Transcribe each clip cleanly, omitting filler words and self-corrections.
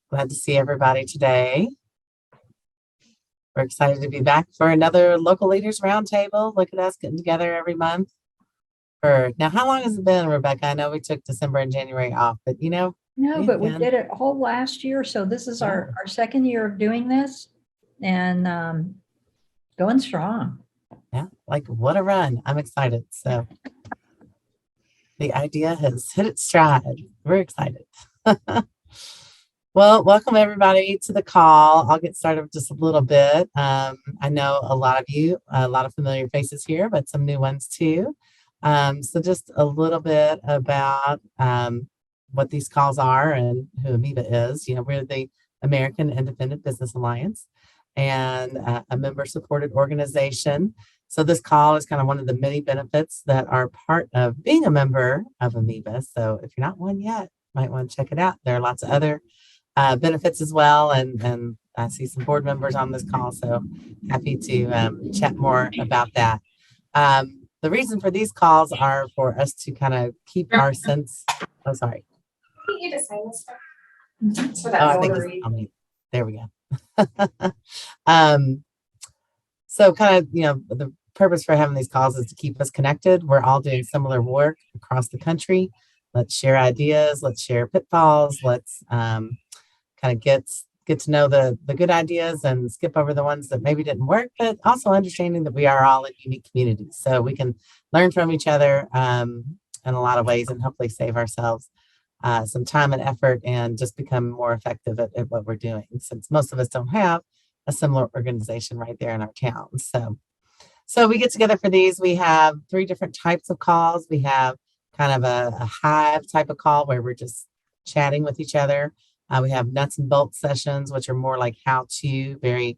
Glad to see everybody today. We're excited to be back for another Local Leaders Roundtable. Look at us getting together every month. Now, how long has it been, Rebecca? I know we took December and January off, but No, but we did it whole last year. So this is our second year of doing this and going strong. Yeah, like what a run. I'm excited. So the idea has hit its stride. We're excited. Well, welcome everybody to the call. I'll get started with just a little bit. I know a lot of you, a lot of familiar faces here, but some new ones too. So just a little bit about what these calls are and who AMIBA is. We're the American Independent Business Alliance and a member-supported organization. So this call is kind of one of the many benefits that are part of being a member of AMIBA. So if you're not one yet, might want to check it out. There are lots of other benefits as well, and I see some board members on this call, so happy to chat more about that. The reason for these calls are for us to kind of keep our sense. Oh, sorry. I think you just sign this stuff. So that there we go. So kind of, the purpose for having these calls is to keep us connected. We're all doing similar work across the country. Let's share ideas. Let's share pitfalls. Let's kind of get to know the good ideas and skip over the ones that maybe didn't work, but also understanding that we are all in unique communities. So we can learn from each other in a lot of ways and hopefully save ourselves some time and effort and just become more effective at what we're doing, since most of us don't have a similar organization right there in our town. So we get together for these. We have 3 different types of calls. We have kind of a Hive type of call where we're just chatting with each other. We have nuts and bolts sessions, which are more like how-to, very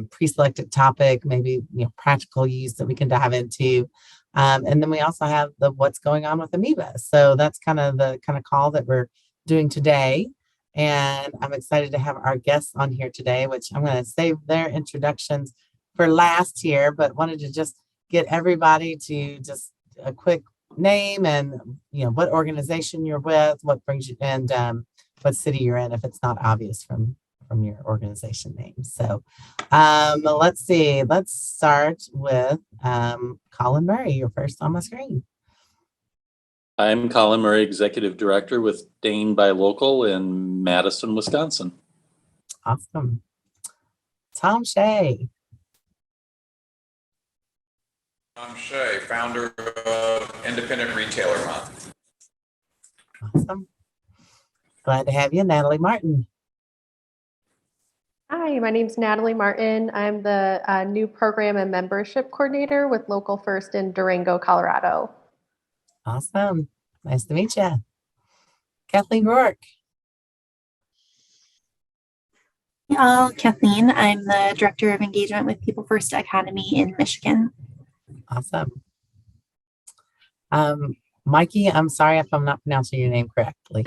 pre-selected topic, maybe practical use that we can dive into. And then we also have the what's going on with AMIBA. So that's kind of the call that we're doing today. And I'm excited to have our guests on here today, which I'm going to save their introductions for last year, but wanted to just get everybody to just a quick name and what organization you're with, what brings you, and what city you're in, if it's not obvious from your organization name. So let's see. Let's start with Colin Murray. You're first on my screen. I'm Colin Murray, Executive Director with Dane by Local in Madison, Wisconsin. Awesome. Tom Shea. Tom Shea, founder of Independent Retailer Month. Awesome. Glad to have you, Natalie Martin. Hi, my name's Natalie Martin. I'm the new program and membership coordinator with Local First in Durango, Colorado. Awesome. Nice to meet you. Kathleen Burke. Hey, Kathleen. I'm the Director of Engagement with People First Academy in Michigan. Awesome. Mikey, I'm sorry if I'm not pronouncing your name correctly.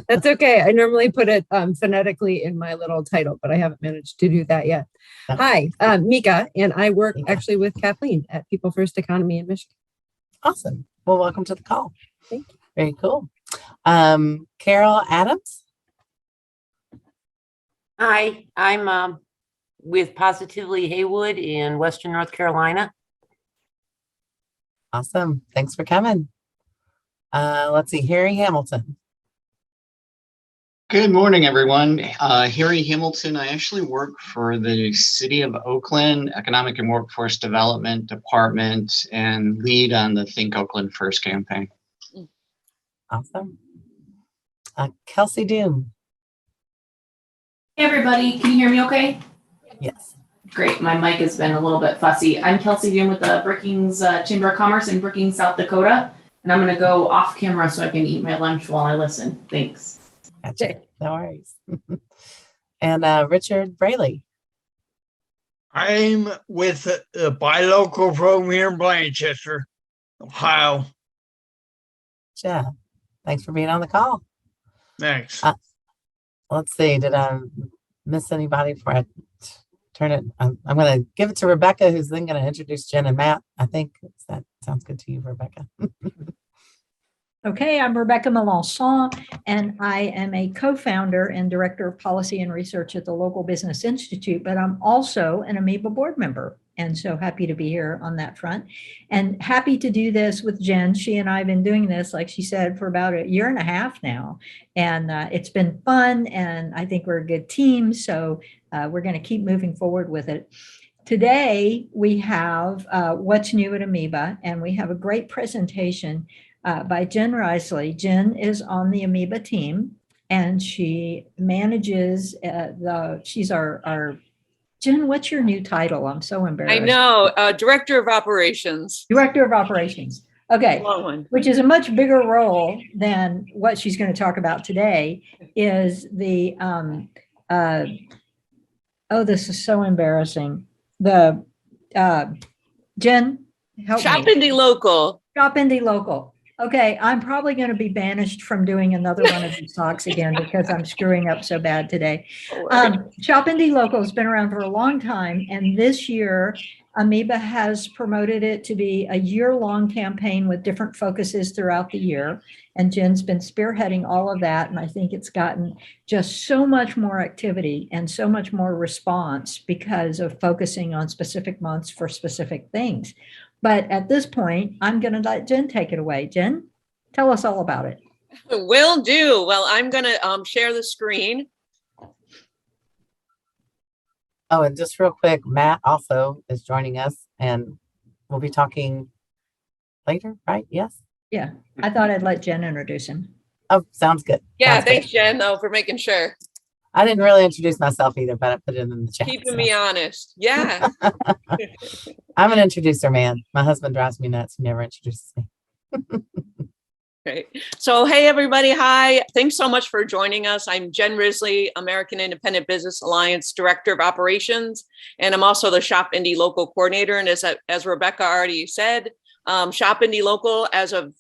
That's okay. I normally put it phonetically in my little title, but I haven't managed to do that yet. Oh. Hi, Mika, and I work actually with Kathleen at People First Economy in Michigan. Awesome. Well, welcome to the call. Thank you. Very cool. Carol Adams. Hi, I'm with Positively Haywood in Western North Carolina. Awesome. Thanks for coming. Let's see, Harry Hamilton. Good morning, everyone. Harry Hamilton. I actually work for the City of Oakland Economic and Workforce Development Department and lead on the Think Oakland First campaign. Awesome. Kelsey Doom. Hey, everybody. Can you hear me okay? Yes. Great. My mic has been a little bit fussy. I'm Kelsey Doom with the Brookings Chamber of Commerce in Brookings, South Dakota. And I'm going to go off camera so I can eat my lunch while I listen. Thanks. Gotcha. No worries. And Richard Braley. I'm with the Buy Local program here in Blanchester, Ohio. Yeah. Thanks for being on the call. Thanks. Let's see. Did I miss anybody before I turn it? I'm going to give it to Rebecca, who's then going to introduce Jen and Matt. I think that sounds good to you, Rebecca. Okay, I'm Rebecca Melanson, and I am a co-founder and director of policy and research at the Local Business Institute, but I'm also an AMIBA board member. And so happy to be here on that front and happy to do this with Jen. She and I have been doing this, like she said, for about a year and a half now. And it's been fun, and I think we're a good team. So we're going to keep moving forward with it. Today, we have What's New at AMIBA, and we have a great presentation by Jen Risley. Jen is on the AMIBA team, and she manages she's our Jen, what's your new title? I'm so embarrassed. I know, Director of Operations. Director of Operations. Okay, which is a much bigger role than what she's going to talk about today, is the, oh, this is so embarrassing. The, Jen, help me. Shop Indy Local. Shop Indy Local. Okay, I'm probably going to be banished from doing another one of these talks again because I'm screwing up so bad today. Shop Indy Local has been around for a long time, and this year AMIBA has promoted it to be a year-long campaign with different focuses throughout the year. And Jen's been spearheading all of that, and I think it's gotten just so much more activity and so much more response because of focusing on specific months for specific things. But at this point, I'm going to let Jen take it away. Jen, tell us all about it. Will do. Well, I'm going to share the screen. Oh, and just real quick, Matt also is joining us, and we'll be talking later, right? Yes? Yeah, I thought I'd let Jen introduce him. Oh, sounds good. Yeah, sounds thanks, good. Jen, for making sure. I didn't really introduce myself either, but I put it in the chat. Keeping me honest. Yeah. I'm an introducer, man. My husband drives me nuts. He never introduces me. Great. So, hey, everybody. Hi. Thanks so much for joining us. I'm Jen Risley, American Independent Business Alliance Director of Operations, and I'm also the Shop Indy Local Coordinator. And as Rebecca already said, Shop Indy Local, as of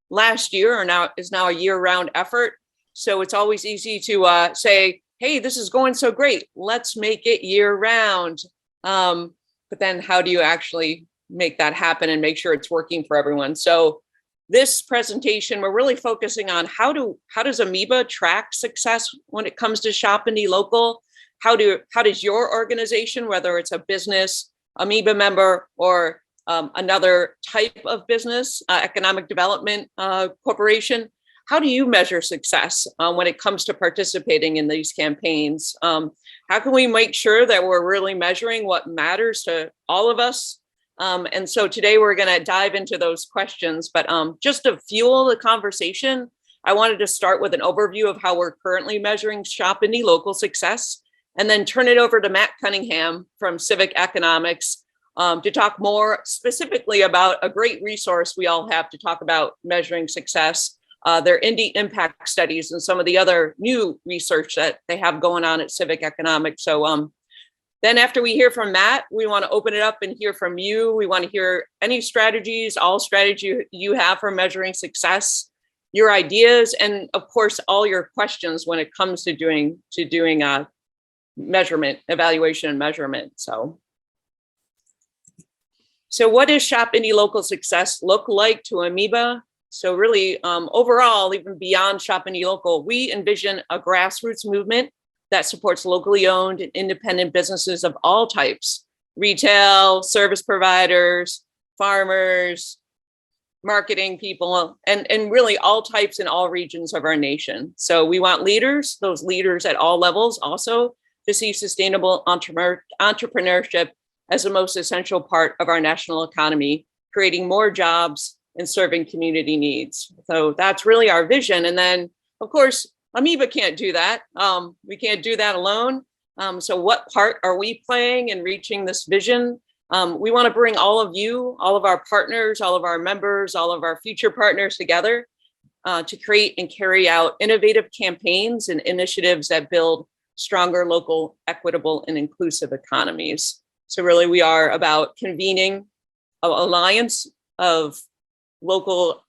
last year, is now a year-round effort. So it's always easy to say, hey, this is going so great. Let's make it year-round. But then how do you actually make that happen and make sure it's working for everyone? So this presentation, we're really focusing on how does AMIBA track success when it comes to Shop Indy Local? How does your organization, whether it's a business, AMIBA member, or another type of business, economic development corporation, how do you measure success when it comes to participating in these campaigns? How can we make sure that we're really measuring what matters to all of us? And so today we're going to dive into those questions, but just to fuel the conversation, I wanted to start with an overview of how we're currently measuring Shop Indy Local success, and then turn it over to Matt Cunningham from Civic Economics to talk more specifically about a great resource we all have to talk about measuring success, their Indy impact studies and some of the other new research that they have going on at Civic Economics. So then after we hear from Matt, we want to open it up and hear from you. We want to hear any strategies, all strategy you have for measuring success, your ideas, and of course, all your questions when it comes to doing measurement, evaluation and measurement. So what does Shop Indy Local success look like to AMIBA? So really, overall, even beyond Shop Indy Local, we envision a grassroots movement that supports locally owned and independent businesses of all types: retail, service providers, farmers, marketing people, and really all types in all regions of our nation. So we want leaders, those leaders at all levels, also to see sustainable entrepreneurship as the most essential part of our national economy, creating more jobs and serving community needs. So that's really our vision. And then, of course, AMIBA can't do that. We can't do that alone. So what part are we playing in reaching this vision? We want to bring all of you, all of our partners, all of our members, all of our future partners together to create and carry out innovative campaigns and initiatives that build stronger local, equitable, and inclusive economies. So really, we are about convening an alliance of local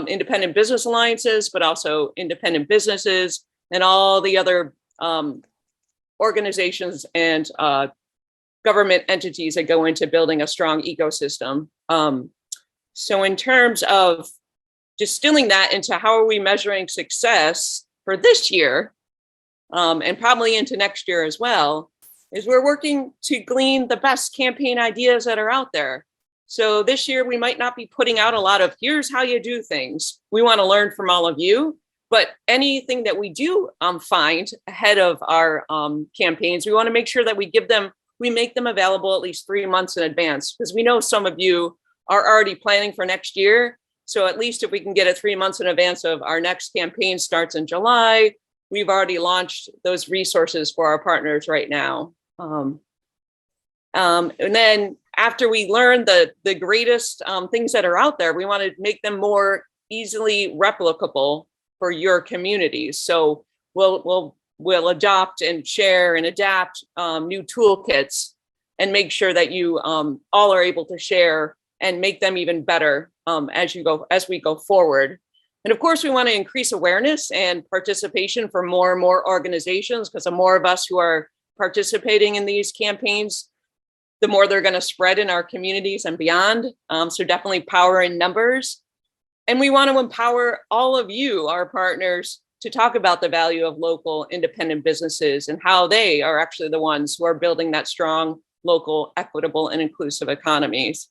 independent business alliances, but also independent businesses and all the other organizations and government entities that go into building a strong ecosystem. So in terms of distilling that into how are we measuring success for this year, and probably into next year as well, is we're working to glean the best campaign ideas that are out there. So this year we might not be putting out a lot of here's how you do things. We want to learn from all of you, but anything that we do find ahead of our campaigns, we want to make sure that we make them available at least 3 months in advance, because we know some of you are already planning for next year. So at least if we can get it 3 months in advance of our next campaign starts in July, we've already launched those resources for our partners right now. And then after we learn the greatest things that are out there, we want to make them more easily replicable for your communities. So we'll adopt and share and adapt new toolkits and make sure that you all are able to share and make them even better as we go forward. And of course, we want to increase awareness and participation for more and more organizations, because the more of us who are participating in these campaigns, the more they're going to spread in our communities and beyond. So definitely power in numbers. And we want to empower all of you, our partners, to talk about the value of local independent businesses and how they are actually the ones who are building that strong, local, equitable, and inclusive economies.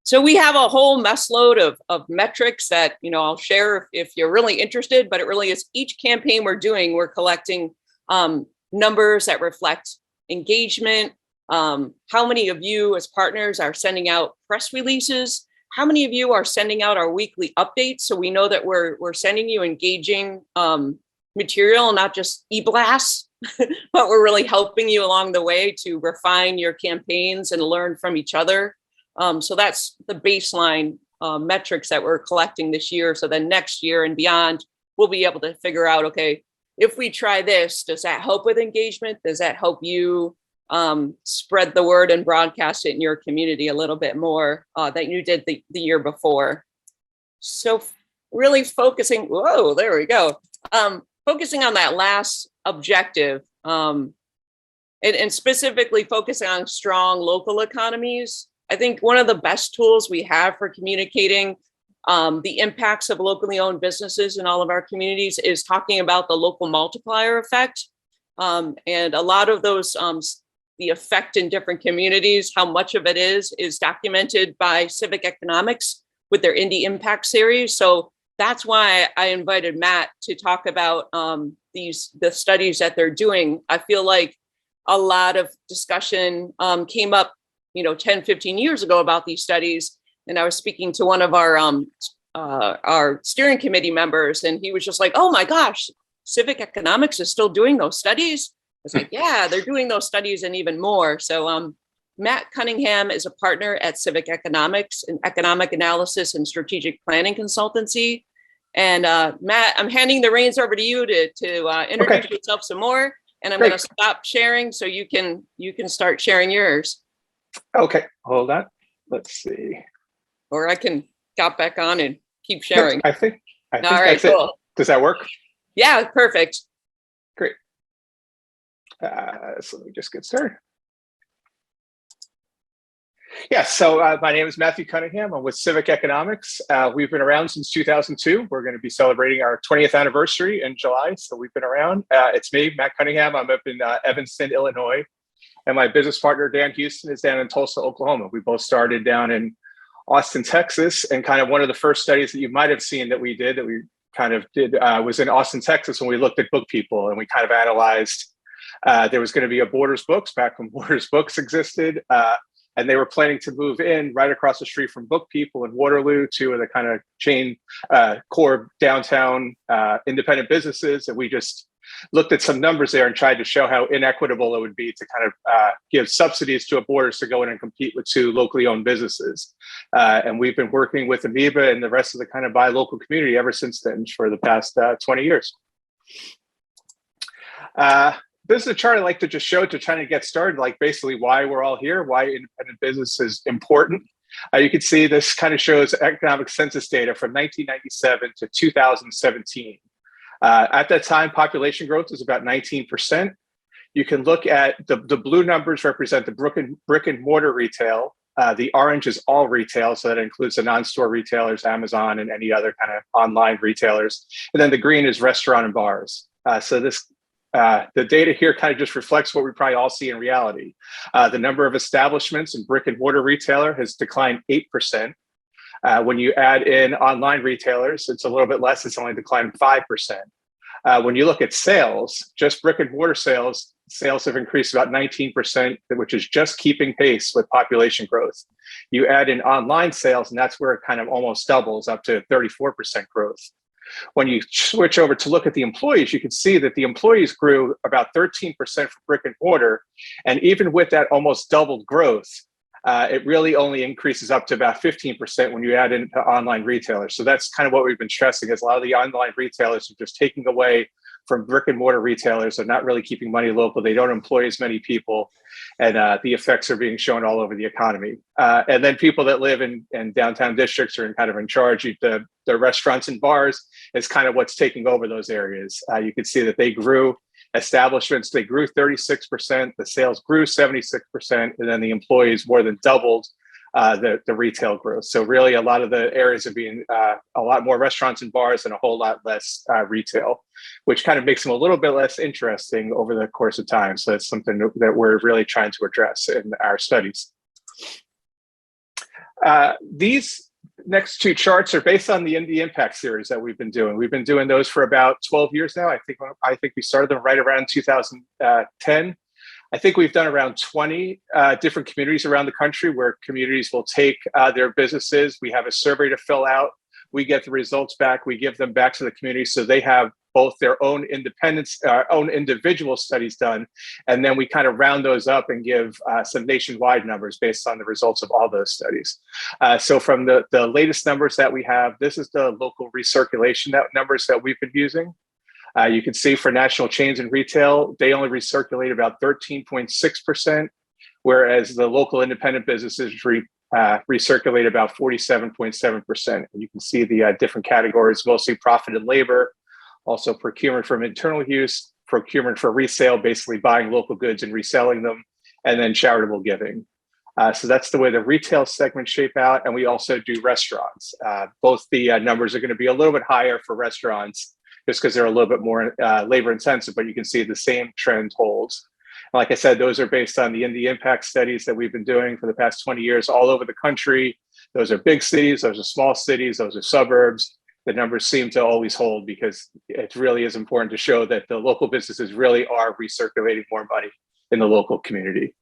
So we have a whole mess load of metrics that, I'll share if you're really interested, but it really is each campaign we're doing, we're collecting numbers that reflect engagement, how many of you as partners are sending out press releases, how many of you are sending out our weekly updates, so we know that we're sending you engaging material, not just e-blasts, but we're really helping you along the way to refine your campaigns and learn from each other. So that's the baseline metrics that we're collecting this year. So then next year and beyond, we'll be able to figure out, okay, if we try this, does that help with engagement? Does that help you spread the word and broadcast it in your community a little bit more than you did the year before? So really focusing, whoa, there we go. Focusing on that last objective and specifically focusing on strong local economies. I think one of the best tools we have for communicating the impacts of locally owned businesses in all of our communities is talking about the local multiplier effect. And a lot of those, the effect in different communities, how much of it is documented by Civic Economics with their Indy Impact series. So that's why I invited Matt to talk about the studies that they're doing. I feel like a lot of discussion came up 10, 15 years ago about these studies. And I was speaking to one of our steering committee members, and he was just like, oh my gosh, Civic Economics is still doing those studies? I was like, yeah, they're doing those studies and even more. So Matt Cunningham is a partner at Civic Economics, an economic analysis and strategic planning consultancy. And Matt, I'm handing the reins over to you to introduce yourself some more. And I'm going to stop sharing so you can start sharing yours. Okay, hold on. Let's see. Or I can hop back on and keep sharing. I think all right, that's cool. it. Does that work? Yeah, perfect. Great. So let me just get started. Yeah, so my name is Matthew Cunningham. I'm with Civic Economics. We've been around since 2002. We're going to be celebrating our 20th anniversary in July. So we've been around. It's me, Matt Cunningham. I'm up in Evanston, Illinois. And my business partner, Dan Houston, is down in Tulsa, Oklahoma. We both started down in Austin, Texas. And kind of one of the first studies that you might have seen that we did was in Austin, Texas, when we looked at book people and we kind of analyzed, there was going to be a Borders Books back when Borders Books existed. And they were planning to move in right across the street from Book People in Waterloo, two of the kind of chain core downtown independent businesses. And we just looked at some numbers there and tried to show how inequitable it would be to kind of give subsidies to a Borders to go in and compete with two locally owned businesses. And we've been working with AMIBA and the rest of the kind of buy local community ever since then for the past 20 years. This is a chart I like to just show to try to get started, like basically why we're all here, why independent business is important. You can see this kind of shows economic census data from 1997 to 2017. At that time, population growth was about 19%. You can look at the blue numbers represent the brick and mortar retail, The orange is all retail, so that includes the non-store retailers, Amazon, and any other kind of online retailers. And then the green is restaurant and bars. The data here kind of just reflects what we probably all see in reality. The number of establishments in brick and mortar retailer has declined 8%. When you add in online retailers, it's a little bit less, it's only declined 5%. When you look at sales, just brick and mortar sales have increased about 19%, which is just keeping pace with population growth. You add in online sales, and that's where it kind of almost doubles up to 34% growth. When you switch over to look at the employees, you can see that the employees grew about 13% for brick and mortar. And even with that almost doubled growth, it really only increases up to about 15% when you add in online retailers. So that's kind of what we've been stressing, is a lot of the online retailers are just taking away from brick and mortar retailers. They're not really keeping money local. They don't employ as many people, and the effects are being shown all over the economy. And then people that live in downtown districts are kind of in charge. The restaurants and bars is kind of what's taking over those areas. You can see that they grew. Establishments, they grew 36%, the sales grew 76%, and then the employees more than doubled the retail growth. So really a lot of the areas are being a lot more restaurants and bars and a whole lot less retail, which kind of makes them a little bit less interesting over the course of time. So it's something that we're really trying to address in our studies. These next two charts are based on the Indy Impact series that we've been doing. We've been doing those for about 12 years now. I think we started them right around 2010. I think we've done around 20 different communities around the country where communities will take their businesses. We have a survey to fill out. We get the results back. We give them back to the community so they have both their own own individual studies done, and then we kind of round those up and give some nationwide numbers based on the results of all those studies. So from the latest numbers that we have, this is the local recirculation numbers that we've been using. You can see for national chains and retail, they only recirculate about 13.6%, whereas the local independent businesses recirculate about 47.7%. And you can see the different categories, mostly profit and labor, also procurement from internal use, procurement for resale, basically buying local goods and reselling them, and then charitable giving. So that's the way the retail segments shape out. And we also do restaurants. Both the numbers are going to be a little bit higher for restaurants just because they're a little bit more labor intensive, but you can see the same trend holds. Like I said, those are based on the Indy Impact studies that we've been doing for the past 20 years all over the country. Those are big cities, those are small cities, those are suburbs. The numbers seem to always hold because it really is important to show that the local businesses really are recirculating more money in the local community.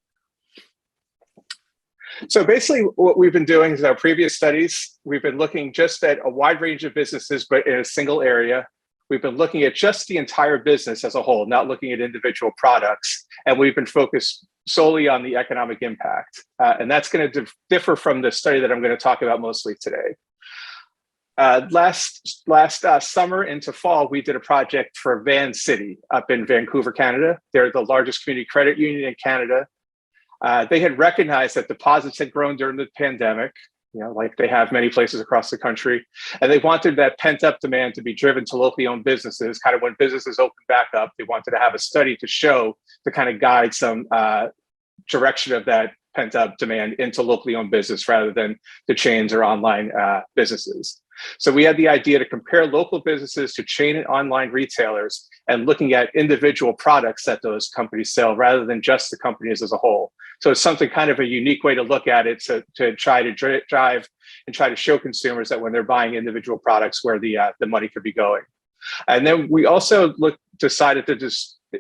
So basically what we've been doing is our previous studies, we've been looking just at a wide range of businesses, but in a single area. We've been looking at just the entire business as a whole, not looking at individual products. And we've been focused solely on the economic impact. And that's going to differ from the study that I'm going to talk about mostly today. Last summer into fall, we did a project for Van City up in Vancouver, Canada. They're the largest community credit union in Canada. They had recognized that deposits had grown during the pandemic, like they have many places across the country. And they wanted that pent up demand to be driven to locally owned businesses. Kind of when businesses open back up, they wanted to have a study to kind of guide some direction of that pent up demand into locally owned business rather than the chains or online businesses. So we had the idea to compare local businesses to chain and online retailers and looking at individual products that those companies sell rather than just the companies as a whole. So it's something kind of a unique way to look at it to try to drive and try to show consumers that when they're buying individual products where the money could be going. And then we also decided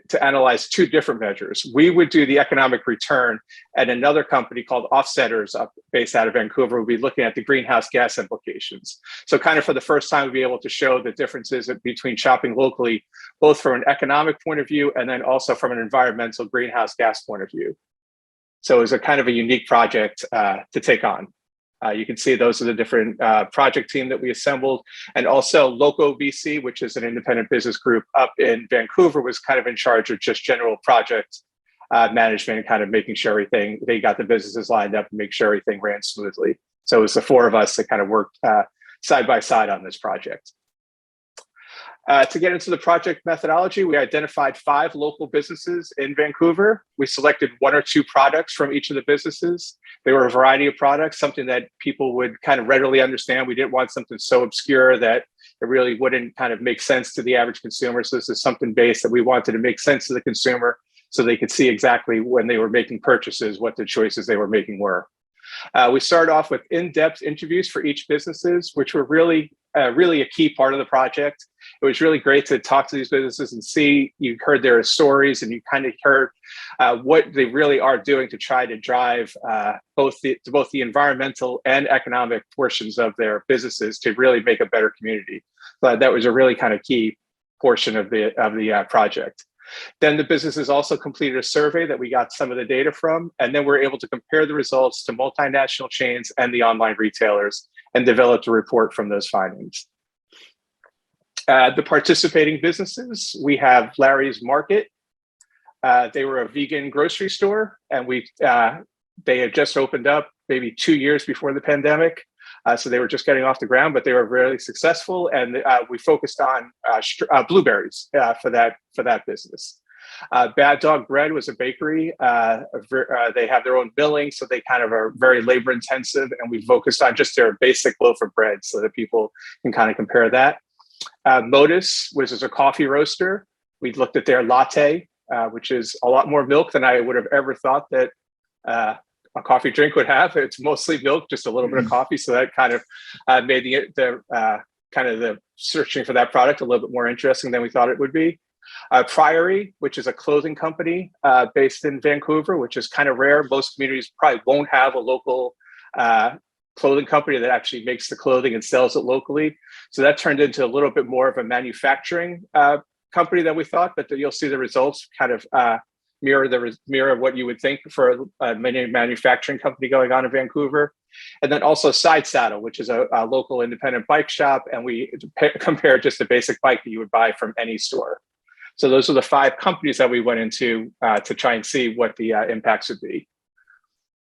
to analyze two different measures. We would do the economic return, and another company called Offsetters based out of Vancouver would be looking at the greenhouse gas implications. So kind of for the first time, we'd be able to show the differences between shopping locally, both from an economic point of view and then also from an environmental greenhouse gas point of view. So it was a kind of a unique project to take on. You can see those are the different project team that we assembled. And also Local BC, which is an independent business group up in Vancouver, was kind of in charge of just general project management and kind of making sure they got the businesses lined up and make sure everything ran smoothly. So it was the four of us that kind of worked side by side on this project. To get into the project methodology, we identified 5 local businesses in Vancouver. We selected 1 or 2 products from each of the businesses. They were a variety of products, something that people would kind of readily understand. We didn't want something so obscure that it really wouldn't kind of make sense to the average consumer. So this is something based that we wanted to make sense to the consumer so they could see exactly when they were making purchases, what the choices they were making were. We started off with in-depth interviews for each businesses, which were really a key part of the project. It was really great to talk to these businesses and see, you heard their stories and you kind of heard what they really are doing to try to drive both the environmental and economic portions of their businesses to really make a better community. But that was a really kind of key portion of the project. Then the businesses also completed a survey that we got some of the data from, and then we're able to compare the results to multinational chains and the online retailers and developed a report from those findings. The participating businesses, we have Larry's Market. They were a vegan grocery store, and they had just opened up maybe 2 years before the pandemic. So they were just getting off the ground, but they were really successful. And we focused on Blueberries for that business. Bad Dog Bread was a bakery. They have their own billing, so they kind of are very labor intensive. And we focused on just their basic loaf of bread so that people can kind of compare that. Modus, which is a coffee roaster. We looked at their latte, which is a lot more milk than I would have ever thought that a coffee drink would have. It's mostly milk, just a little bit of coffee. So that kind of made the searching for that product a little bit more interesting than we thought it would be. Priory, which is a clothing company based in Vancouver, which is kind of rare. Most communities probably won't have a local clothing company that actually makes the clothing and sells it locally. So that turned into a little bit more of a manufacturing company than we thought, but you'll see the results kind of mirror what you would think for a manufacturing company going on in Vancouver. And then also Side Saddle, which is a local independent bike shop. And we compared just a basic bike that you would buy from any store. So those are the 5 companies that we went into to try and see what the impacts would be.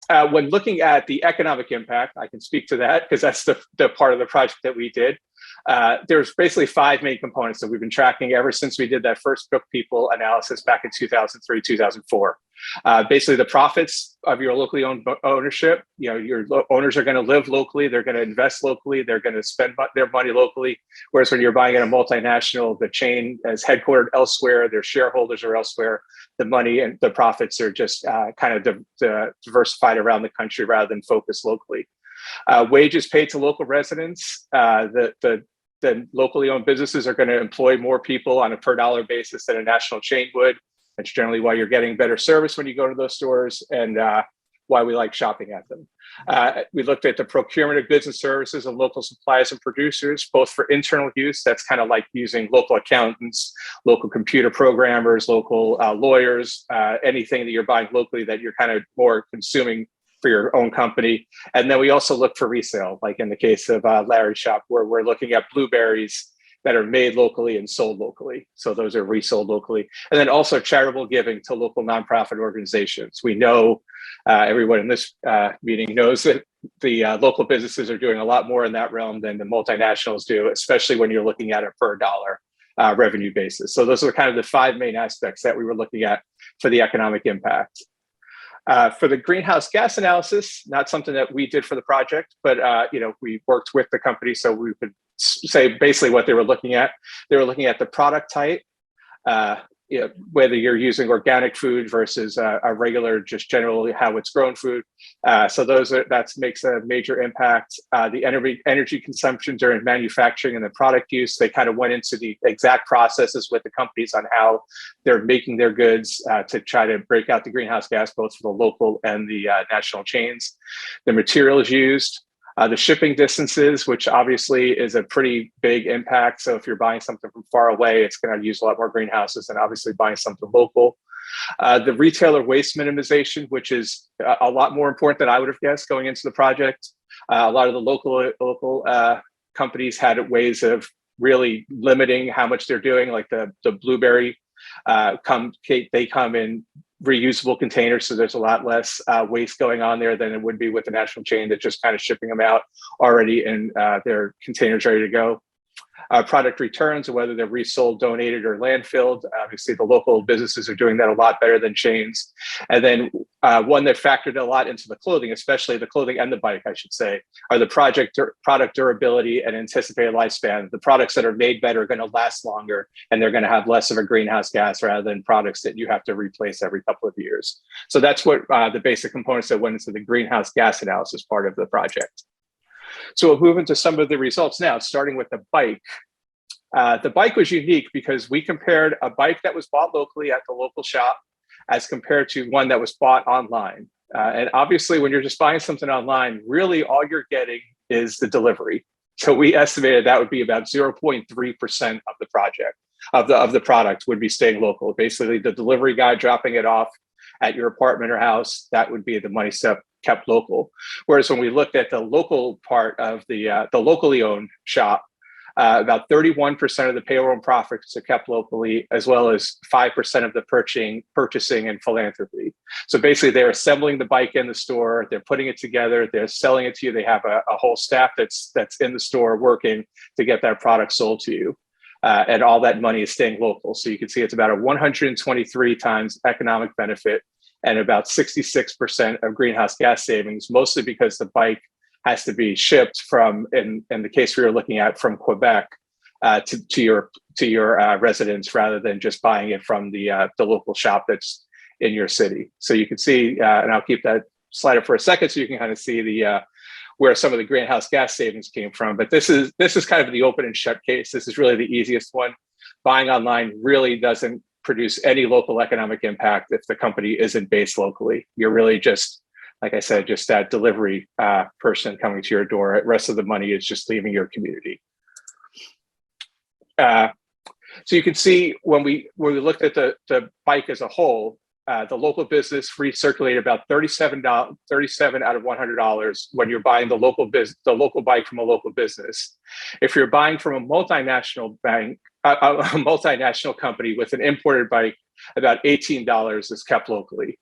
When looking at the economic impact, I can speak to that because that's the part of the project that we did. There's basically 5 main components that we've been tracking ever since we did that first Book People analysis back in 2003, 2004. Basically, the profits of your locally owned ownership, your owners are going to live locally, they're going to invest locally, they're going to spend their money locally. Whereas when you're buying at a multinational, the chain is headquartered elsewhere, their shareholders are elsewhere. The money and the profits are just kind of diversified around the country rather than focused locally. Wages paid to local residents. The locally owned businesses are going to employ more people on a per dollar basis than a national chain would. That's generally why you're getting better service when you go to those stores and why we like shopping at them. We looked at the procurement of goods and services and local suppliers and producers, both for internal use. That's kind of like using local accountants, local computer programmers, local lawyers, anything that you're buying locally that you're kind of more consuming for your own company. And then we also look for resale, like in the case of Larry's shop, where we're looking at blueberries that are made locally and sold locally. So those are resold locally. And then also charitable giving to local nonprofit organizations. We know everyone in this meeting knows that the local businesses are doing a lot more in that realm than the multinationals do, especially when you're looking at a per dollar revenue basis. So those are kind of the 5 main aspects that we were looking at for the economic impact. For the greenhouse gas analysis, not something that we did for the project, but we worked with the company, so we could say basically what they were looking at. They were looking at the product type, whether you're using organic food versus a regular, just generally how it's grown food. So that makes a major impact. The energy consumption during manufacturing and the product use, they kind of went into the exact processes with the companies on how they're making their goods to try to break out the greenhouse gas, both for the local and the national chains. The materials used. The shipping distances, which obviously is a pretty big impact. So if you're buying something from far away, it's going to use a lot more greenhouses than obviously buying something local. The retailer waste minimization, which is a lot more important than I would have guessed going into the project. A lot of the local companies had ways of really limiting how much they're doing, like the Blueberry they come in reusable containers, so there's a lot less waste going on there than it would be with the national chain that's just kind of shipping them out already in their containers ready to go. product returns, whether they're resold, donated, or landfilled. Obviously, the local businesses are doing that a lot better than chains. And then one that factored a lot into the clothing, especially the clothing and the bike, I should say, are the product durability and anticipated lifespan. The products that are made better are going to last longer, and they're going to have less of a greenhouse gas rather than products that you have to replace every couple of years. So that's what the basic components that went into the greenhouse gas analysis part of the project. So we'll move into some of the results now, starting with the bike. The bike was unique because we compared a bike that was bought locally at the local shop as compared to one that was bought online. And obviously, when you're just buying something online, really all you're getting is the delivery. So we estimated that would be about 0.3% of the project, of the product would be staying local. Basically, the delivery guy dropping it off at your apartment or house, that would be the money step kept local. Whereas when we looked at the local part of the locally owned shop, about 31% of the payroll and profits are kept locally, as well as 5% of the purchasing and philanthropy. So basically, they're assembling the bike in the store, they're putting it together, they're selling it to you. They have a whole staff that's in the store working to get that product sold to you. And all that money is staying local. So you can see it's about a 123 times economic benefit and about 66% of greenhouse gas savings, mostly because the bike has to be shipped from, in the case we were looking at, from Quebec to your residence, rather than just buying it from the local shop that's in your city. So you can see, and I'll keep that slide up for a second so you can kind of see the where some of the greenhouse gas savings came from. But this is kind of the open and shut case. This is really the easiest one. Buying online really doesn't produce any local economic impact if the company isn't based locally. You're really just, like I said, just that delivery person coming to your door. The rest of the money is just leaving your community. So you can see when we looked at the bike as a whole, the local business recirculated about $37 out of $100 when you're buying the local bike from a local business. If you're buying from a multinational company with an imported bike, about $18 is kept locally.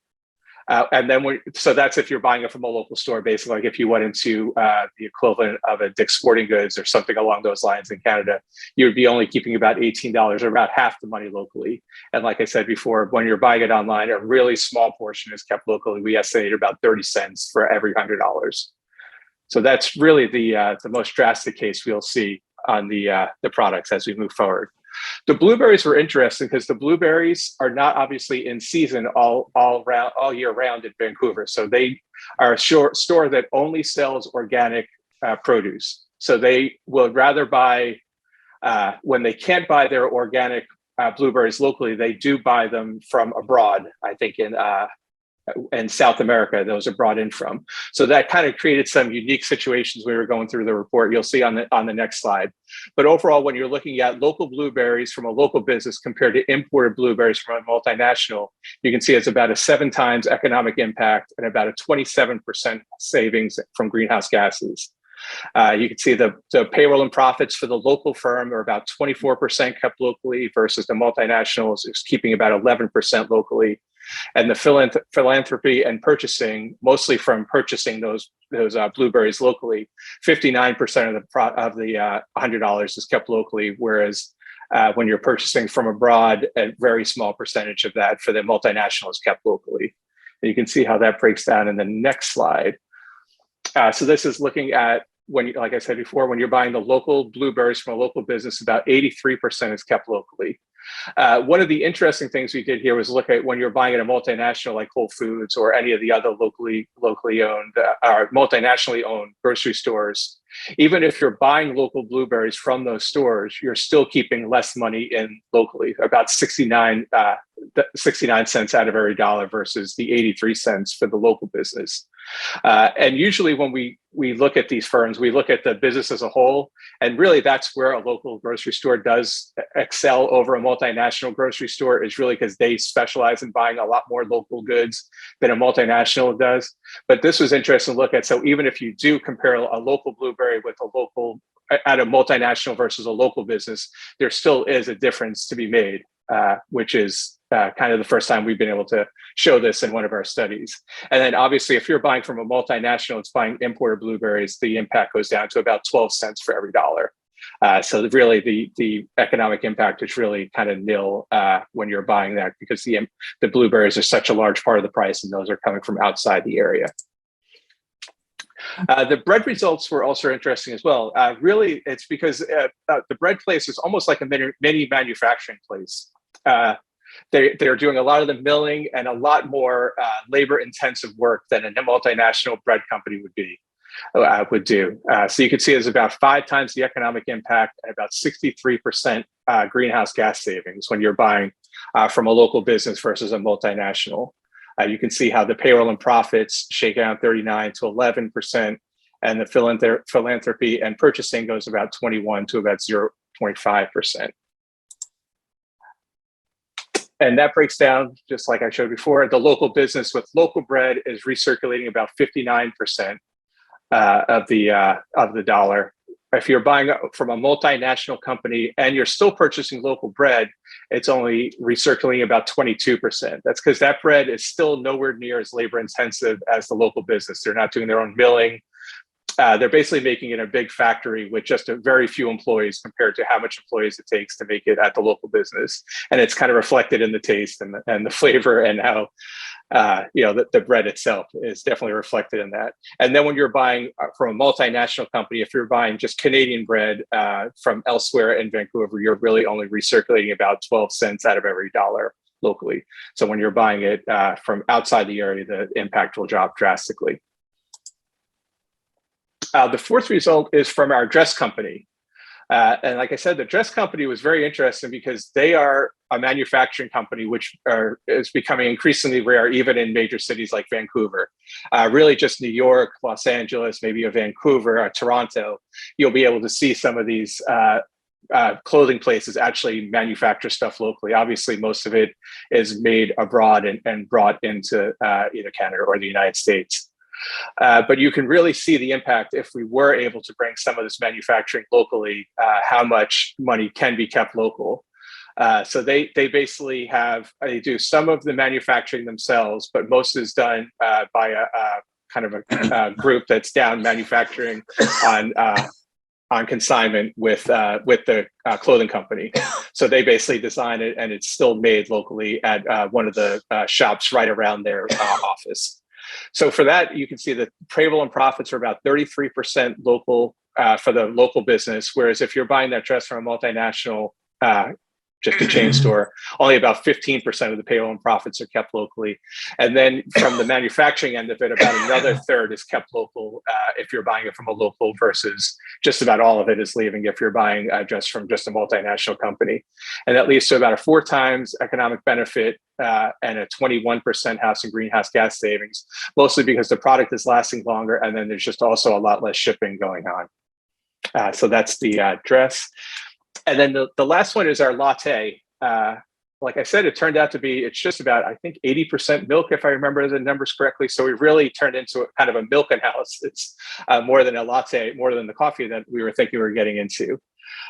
And then so that's if you're buying it from a local store, basically, like if you went into the equivalent of a Dick's Sporting Goods or something along those lines in Canada, you would be only keeping about $18 or about half the money locally. And like I said before, when you're buying it online, a really small portion is kept locally. We estimate about 30 cents for every $100. So that's really the most drastic case we'll see on the products as we move forward. The blueberries were interesting because the blueberries are not obviously in season all year round in Vancouver. So they are a store that only sells organic produce. So they will rather buy, when they can't buy their organic blueberries locally, they do buy them from abroad. I think in South America, those are brought in from. So that kind of created some unique situations we were going through the report. You'll see on the next slide. But overall, when you're looking at local blueberries from a local business compared to imported blueberries from a multinational, you can see it's about a 7 times economic impact and about a 27% savings from greenhouse gases. You can see the payroll and profits for the local firm are about 24% kept locally versus the multinationals is keeping about 11% locally. And the philanthropy and purchasing, mostly from purchasing those blueberries locally, 59% of the $100 is kept locally, whereas when you're purchasing from abroad, a very small percentage of that for the multinational is kept locally. And you can see how that breaks down in the next slide. So this is looking at like I said before, when you're buying the local blueberries from a local business, about 83% is kept locally. One of the interesting things we did here was look at when you're buying at a multinational like Whole Foods or any of the other locally owned or multinationally owned grocery stores. Even if you're buying local blueberries from those stores, you're still keeping less money in locally, about 69 cents out of every dollar versus the 83 cents for the local business. And usually when we look at these firms, we look at the business as a whole, and really that's where a local grocery store does excel over a multinational grocery store, is really because they specialize in buying a lot more local goods than a multinational does. But this was interesting to look at. So even if you do compare a local blueberry with a local at a multinational versus a local business, there still is a difference to be made, which is kind of the first time we've been able to show this in one of our studies. And then obviously, if you're buying from a multinational, it's buying imported blueberries, the impact goes down to about 12 cents for every dollar. So really the economic impact is really kind of nil when you're buying that, because the blueberries are such a large part of the price, and those are coming from outside the area. The bread results were also interesting as well. Really, it's because the bread place is almost like a mini manufacturing place. They're doing a lot of the milling and a lot more labor-intensive work than a multinational bread company would do. So you can see there's about 5 times the economic impact and about 63% greenhouse gas savings when you're buying from a local business versus a multinational. You can see how the payroll and profits shake out 39 to 11%, and the philanthropy and purchasing goes about 21 to about 0.5%. And that breaks down, just like I showed before, the local business with local bread is recirculating about 59% of the dollar. If you're buying from a multinational company and you're still purchasing local bread, it's only recirculating about 22%. That's because that bread is still nowhere near as labor intensive as the local business. They're not doing their own milling. They're basically making it in a big factory with just a very few employees compared to how much employees it takes to make it at the local business. And it's kind of reflected in the taste and the flavor, and how the bread itself is definitely reflected in that. And then when you're buying from a multinational company, if you're buying just Canadian bread from elsewhere in Vancouver, you're really only recirculating about 12 cents out of every dollar locally. So when you're buying it from outside the area, the impact will drop drastically. The fourth result is from our dress company. And like I said, the dress company was very interesting because they are a manufacturing company, which is becoming increasingly rare, even in major cities like Vancouver. Really just New York, Los Angeles, maybe a Vancouver, or Toronto, you'll be able to see some of these clothing places actually manufacture stuff locally. Obviously, most of it is made abroad and brought into either Canada or the United States. But you can really see the impact if we were able to bring some of this manufacturing locally, how much money can be kept local. So they basically they do some of the manufacturing themselves, but most is done by a kind of a group that's down manufacturing on consignment with the clothing company. So they basically design it, and it's still made locally at one of the shops right around their office. So for that, you can see that payroll and profits are about 33% local for the local business, whereas if you're buying that dress from a multinational, just a chain store, only about 15% of the payroll and profits are kept locally. And then from the manufacturing end of it, about another third is kept local if you're buying it from a local, versus just about all of it is leaving if you're buying a dress from just a multinational company. And that leads to about a 4 times economic benefit and a 21% house and greenhouse gas savings, mostly because the product is lasting longer, and then there's just also a lot less shipping going on. So that's the dress. And then the last one is our latte. Like I said, it turned out to be, it's just about, I think, 80% milk, if I remember the numbers correctly. So we really turned into a kind of a milk house. It's more than a latte, more than the coffee that we were thinking we were getting into.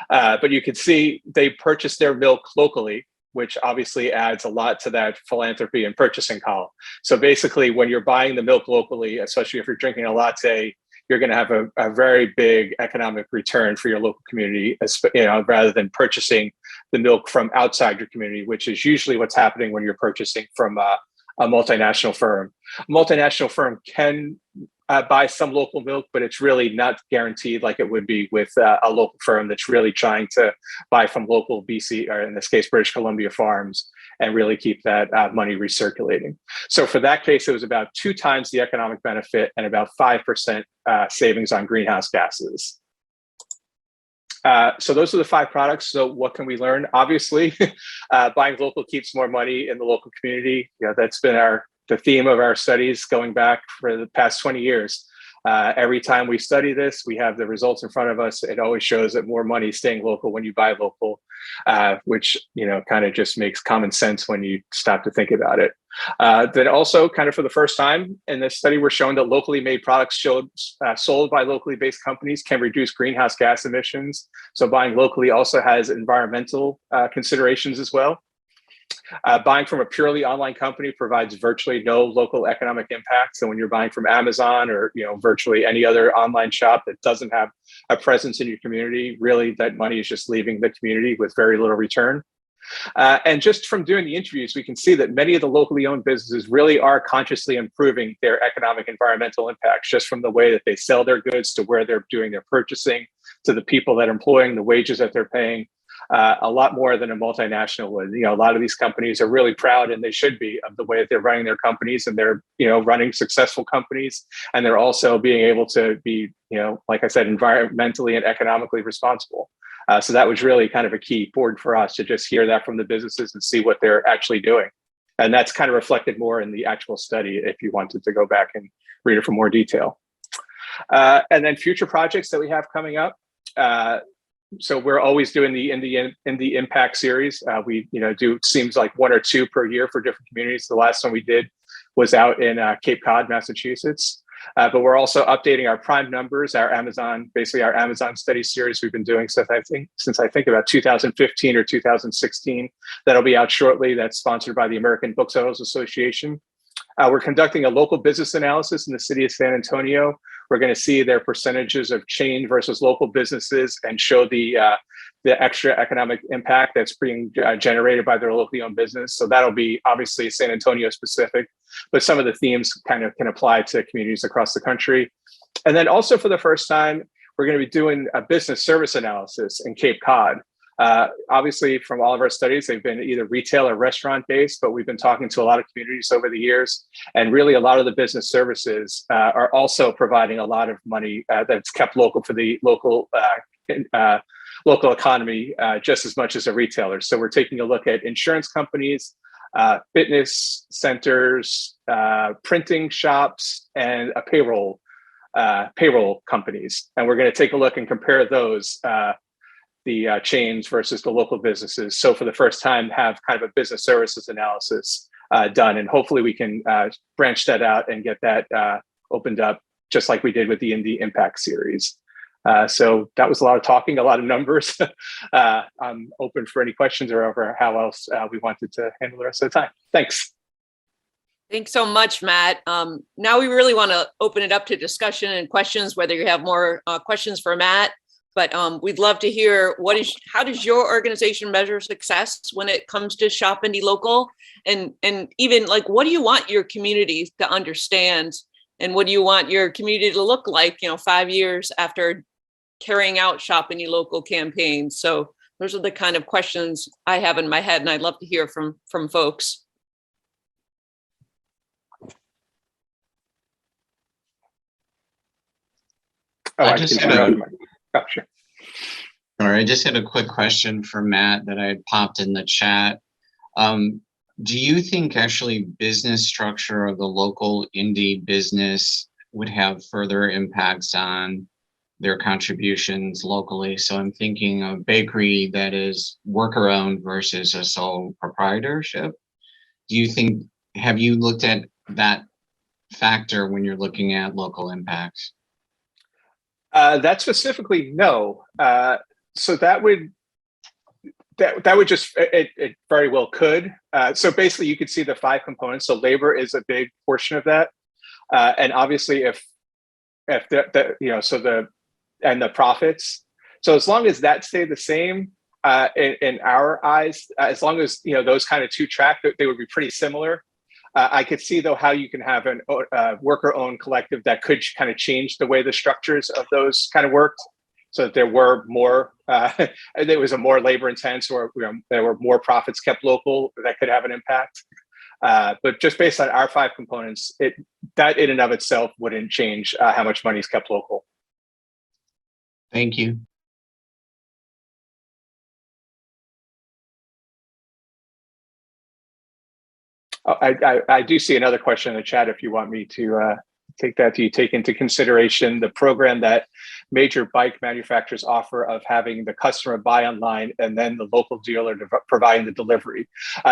But you can see they purchased their milk locally, which obviously adds a lot to that philanthropy and purchasing column. So basically, when you're buying the milk locally, especially if you're drinking a latte, you're going to have a very big economic return for your local community, rather than purchasing the milk from outside your community, which is usually what's happening when you're purchasing from a multinational firm. A multinational firm can buy some local milk, but it's really not guaranteed like it would be with a local firm that's really trying to buy from local BC, or in this case, British Columbia farms, and really keep that money recirculating. So for that case, it was about 2 times the economic benefit and about 5% savings on greenhouse gases. So those are the 5 products. So what can we learn? Obviously, buying local keeps more money in the local community. That's been the theme of our studies going back for the past 20 years. Every time we study this, we have the results in front of us. It always shows that more money is staying local when you buy local, which kind of just makes common sense when you stop to think about it. Then also, kind of for the first time in this study, we're showing that locally made products sold by locally based companies can reduce greenhouse gas emissions. So buying locally also has environmental considerations as well. Buying from a purely online company provides virtually no local economic impact. So when you're buying from Amazon or virtually any other online shop that doesn't have a presence in your community, really that money is just leaving the community with very little return. And just from doing the interviews, we can see that many of the locally owned businesses really are consciously improving their economic environmental impacts, just from the way that they sell their goods to where they're doing their purchasing, to the people that are employing, the wages that they're paying. A lot more than a multinational would. A lot of these companies are really proud, and they should be, of the way that they're running their companies, and they're running successful companies, and they're also being able to be like I said, environmentally and economically responsible. So that was really kind of a key point for us to just hear that from the businesses and see what they're actually doing. And that's kind of reflected more in the actual study if you wanted to go back and read it for more detail. And then future projects that we have coming up. So we're always doing the Indy Impact series. We do seems like 1 or 2 per year for different communities. The last one we did was out in Cape Cod, Massachusetts. But we're also updating our prime numbers, our Amazon study series we've been doing since I think about 2015 or 2016. That'll be out shortly. That's sponsored by the American Booksellers Association. We're conducting a local business analysis in the city of San Antonio. We're going to see their percentages of chain versus local businesses and show the extra economic impact that's being generated by their locally owned business. So that'll be obviously San Antonio specific, but some of the themes kind of can apply to communities across the country. And then also for the first time, we're going to be doing a business service analysis in Cape Cod. Obviously, from all of our studies, they've been either retail or restaurant based, but we've been talking to a lot of communities over the years. And really, a lot of the business services are also providing a lot of money that's kept local for the local economy just as much as a retailer. So we're taking a look at insurance companies, fitness centers, printing shops, and payroll companies. And we're going to take a look and compare those the chains versus the local businesses. So for the first time, have kind of a business services analysis done. And hopefully we can branch that out and get that opened up, just like we did with the Indy Impact series. So that was a lot of talking, a lot of numbers. I'm open for any questions or over how else we wanted to handle the rest of the time. Thanks. Thanks so much, Matt. Now we really want to open it up to discussion and questions, whether you have more questions for Matt. But we'd love to hear how does your organization measure success when it comes to Shop Indy Local, and even like, what do you want your community to understand, and what do you want your community to look like 5 years after carrying out Shop Indy Local campaigns? So those are the kind of questions I have in my head, and I'd love to hear from folks. I just had a quick question for Matt that I had popped in the chat. Do you think actually business structure of the local indie business would have further impacts on their contributions locally? So I'm thinking of bakery that is worker owned versus a sole proprietorship. Have you looked at that factor when you're looking at local impacts? That specifically, no. So that would just, it very well could. So basically you could see the 5 components. So labor is a big portion of that. And obviously if the profits. So as long as that stayed the same in our eyes, as long as, those kind of 2 track, they would be pretty similar. I could see though how you can have a worker-owned collective that could kind of change the way the structures of those kind of worked, so that there were more, there was a more labor intense, or there were more profits kept local that could have an impact. But just based on our 5 components, that in and of itself wouldn't change how much money is kept local. Thank you. I do see another question in the chat if you want me to take that. Do you take into consideration the program that major bike manufacturers offer of having the customer buy online and then the local dealer providing the delivery?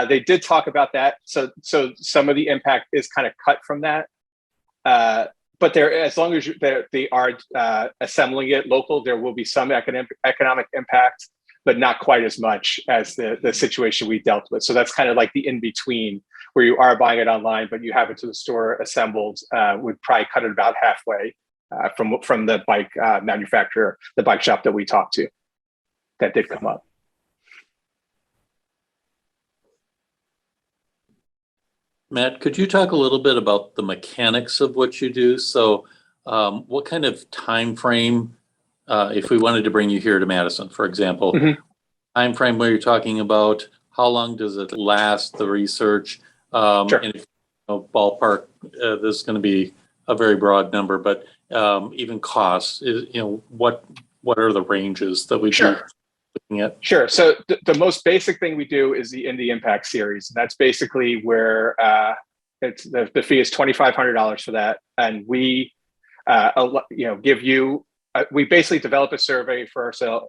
They did talk about that. So some of the impact is kind of cut from that. But as long as they are assembling it local, there will be some economic impact. but not quite as much as the situation we dealt with. So that's kind of like the in-between, where you are buying it online, but you have it to the store assembled, would probably cut it about halfway from the bike manufacturer, the bike shop that we talked to. That did come up. Matt, could you talk a little bit about the mechanics of what you do? So what kind of time frame, if we wanted to bring you here to Madison, for example, time frame where you're talking about, how long does it last, the research? Sure. And if, ballpark, this is going to be a very broad number, but even costs, what are the ranges that we should be looking at? Sure. So the most basic thing we do is the Indy Impact Series. That's basically where it's the fee is $2,500 for that, and we give you. We basically develop a survey for ourselves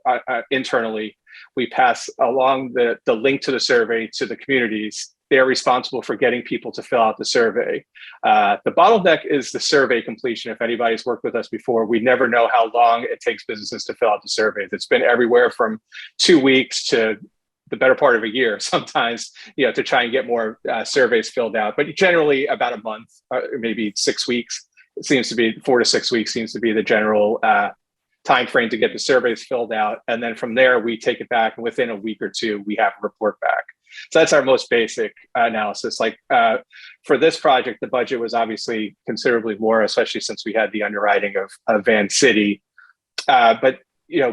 internally. We pass along the link to the survey to the communities. They're responsible for getting people to fill out the survey. The bottleneck is the survey completion. If anybody's worked with us before, we never know how long it takes businesses to fill out the surveys. It's been everywhere from 2 weeks to the better part of a year sometimes, to try and get more surveys filled out. But generally about a month, maybe 6 weeks. It seems to be 4 to 6 weeks seems to be the general time frame to get the surveys filled out. And then from there, we take it back, and within a week or two, we have a report back. So that's our most basic analysis. Like for this project, the budget was obviously considerably more, especially since we had the underwriting of Van City. But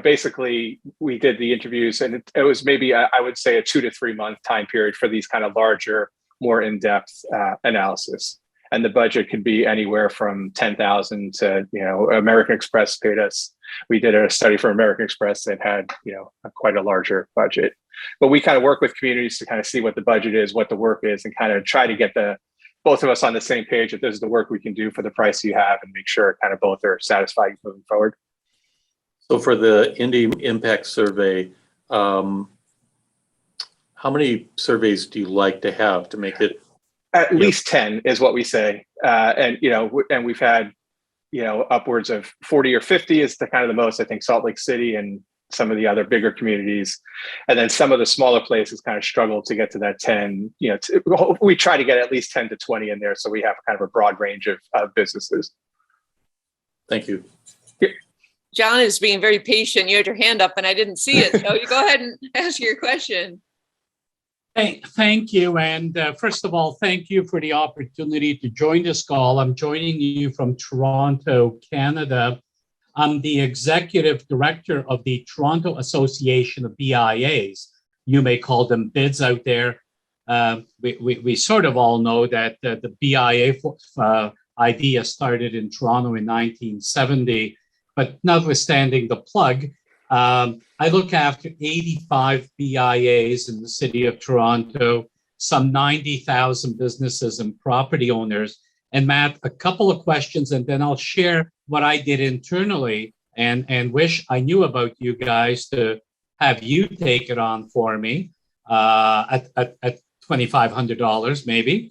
basically we did the interviews, and it was maybe I would say a 2 to 3 month time period for these kind of larger, more in-depth analysis. And the budget could be anywhere from $10,000 to, American Express paid us. We did a study for American Express that had, quite a larger budget. But we kind of work with communities to kind of see what the budget is, what the work is, and kind of try to get both of us on the same page that this is the work we can do for the price you have, and make sure kind of both are satisfied moving forward. So for the Indy Impact Survey, how many surveys do you like to have to make it? At least 10 is what we say. And we've had, upwards of 40 or 50 is the kind of the most, I think, Salt Lake City and some of the other bigger communities. And then some of the smaller places kind of struggle to get to that 10, we try to get at least 10 to 20 in there. So we have kind of a broad range of businesses. Thank you. John is being very patient. You had your hand up and I didn't see it. So you go ahead and ask your question. Thank you. And first of all, thank you for the opportunity to join this call. I'm joining you from Toronto, Canada. I'm the executive director of the Toronto Association of BIAs. You may call them BIDs out there. We sort of all know that the BIA idea started in Toronto in 1970, but notwithstanding the plug, I look after 85 BIAs in the city of Toronto, some 90,000 businesses and property owners. And Matt, a couple of questions, and then I'll share what I did internally and wish I knew about you guys to have you take it on for me at $2,500 maybe,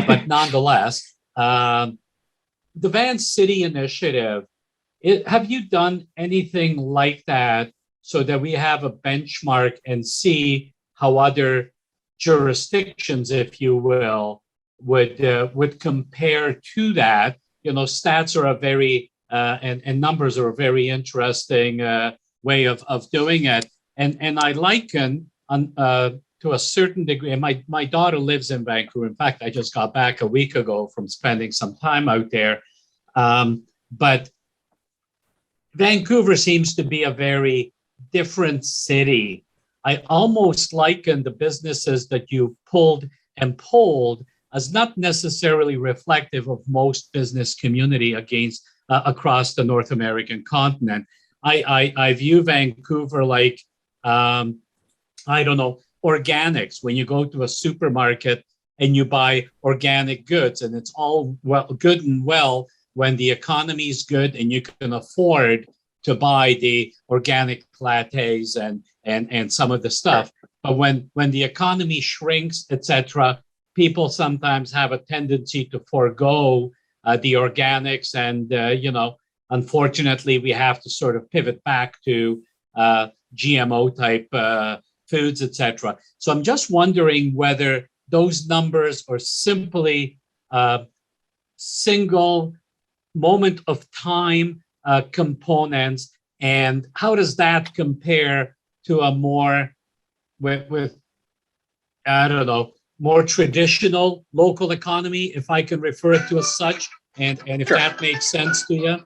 but nonetheless, the Van City initiative, have you done anything like that so that we have a benchmark and see how other jurisdictions, if you will, would compare to that? Stats are a very and numbers are a very interesting way of doing it. And I liken to a certain degree. And my daughter lives in Vancouver. In fact, I just got back a week ago from spending some time out there. But Vancouver seems to be a very different city. I almost liken the businesses that you pulled and polled as not necessarily reflective of most business community across the North American continent. I view Vancouver like, organics. When you go to a supermarket and you buy organic goods, and it's all good and well when the economy is good and you can afford to buy the organic lattes and some of the stuff. But when the economy shrinks, etc., people sometimes have a tendency to forego the organics, and unfortunately, we have to sort of pivot back to GMO type foods, etc. So I'm just wondering whether those numbers are simply single moment of time components, and how does that compare to a more with I don't know, more traditional local economy, if I can refer it to as such, and if Sure. that makes sense to you?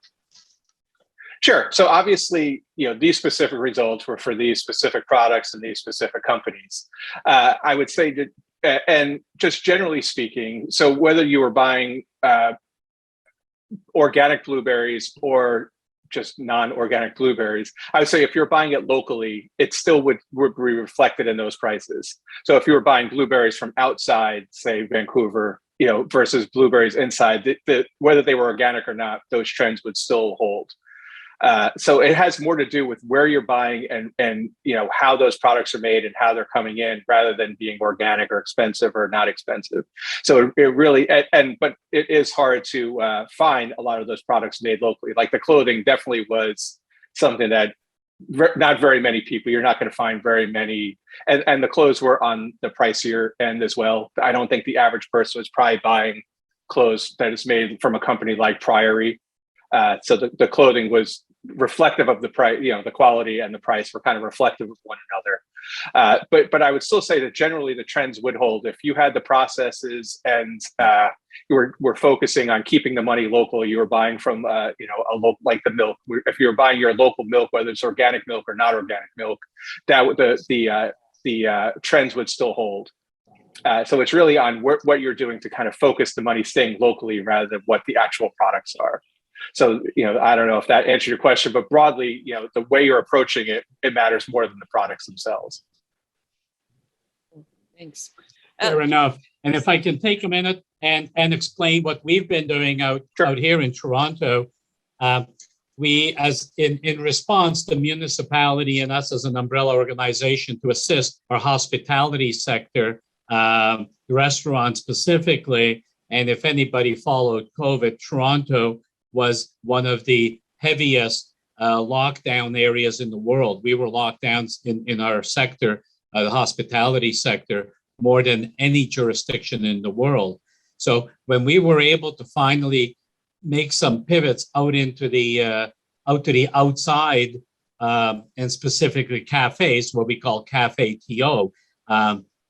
Sure. So obviously, these specific results were for these specific products and these specific companies. I would say that, and just generally speaking, so whether you were buying organic blueberries or just non-organic blueberries, I would say if you're buying it locally, it still would be reflected in those prices. So if you were buying blueberries from outside, say Vancouver, versus blueberries inside, whether they were organic or not, those trends would still hold. So it has more to do with where you're buying and how those products are made and how they're coming in, rather than being organic or expensive or not expensive. So it really, but it is hard to find a lot of those products made locally. Like the clothing definitely was something that not very many people, you're not going to find very many, and the clothes were on the pricier end as well. I don't think the average person was probably buying clothes that is made from a company like Priory. So the clothing was reflective of the price, the quality and the price were kind of reflective of one another. But I would still say that generally the trends would hold. If you had the processes and you were focusing on keeping the money local, you were buying from, a local, like the milk. If you were buying your local milk, whether it's organic milk or not organic milk, that the trends would still hold. So it's really on what you're doing to kind of focus the money staying locally rather than what the actual products are. So, I don't know if that answered your question, but broadly, the way you're approaching it, it matters more than the products themselves. Thanks. Fair enough. And if I can take a minute and explain what we've been doing out here in Toronto, we, as in response to municipality and us as an umbrella organization to assist our hospitality sector, the restaurant specifically, and if anybody followed COVID, Toronto was one of the heaviest lockdown areas in the world. We were locked down in our sector, the hospitality sector, more than any jurisdiction in the world. So when we were able to finally make some pivots out into the outside, and specifically cafes, what we call Cafe TO,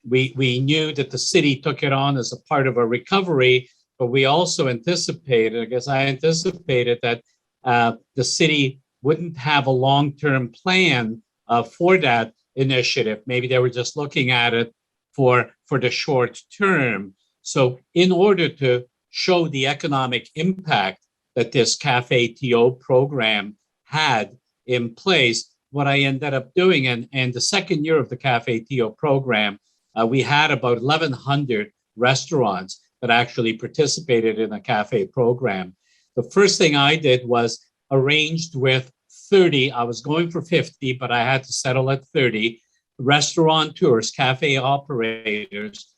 we knew that the city took it on as a part of a recovery. But we also anticipated, I anticipated that the city wouldn't have a long-term plan for that initiative. Maybe they were just looking at it for the short term. So in order to show the economic impact that this Cafe TO program had in place, what I ended up doing, and the second year of the Cafe TO program, we had about 1,100 restaurants that actually participated in a cafe program. The first thing I did was arranged with 30, I was going for 50, but I had to settle at 30 restaurateurs, cafe operators,